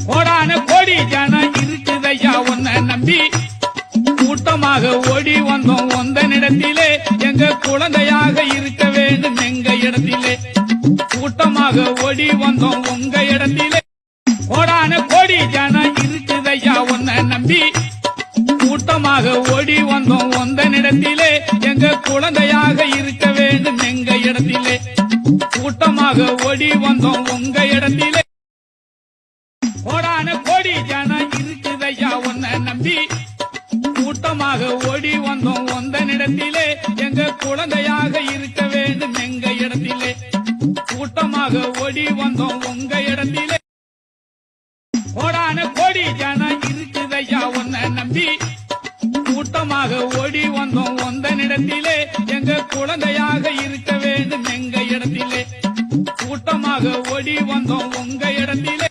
கோடான கோடி ஜனம் இருக்குதையா உன்னை நம்பி கூட்டமாக ஓடி வந்தோம் உந்தனிடத்திலே எங்க குழந்தையாக இருக்க வேண்டும் எங்க இடத்திலே கூட்டமாக ஓடி வந்தோம் உங்க இடத்திலே கோடான கோடி ஜனம் இருக்குதையா உன்னை நம்பி கூட்டமாக ஓடி வந்தோம் உந்தனிடத்திலே எங்க குழந்தையாக இருக்க வேண்டும் எங்க இடத்திலே கூட்டமாக ஓடி வந்தோம் உங்க இடத்திலே கோடான கோடி ஜனம் இருக்குதையா உன்னை நம்பி கூட்டமாக ஓடி வந்தோம் உந்தனிடத்திலே எங்க குழந்தையாக இருக்க வேண்டும் எங்க இடத்திலே கூட்டமாக ஓடி வந்தோம் உங்க இடத்திலே கோடான கோடி ஜனம் இருக்குதையா உன்னை நம்பி கூட்டமாக ஓடி வந்தோம் உந்தனிடத்திலே எங்க குழந்தையாக இருக்க வேண்டும் எங்க இடத்திலே கூட்டமாக ஓடி வந்தோம் உங்க இடத்திலே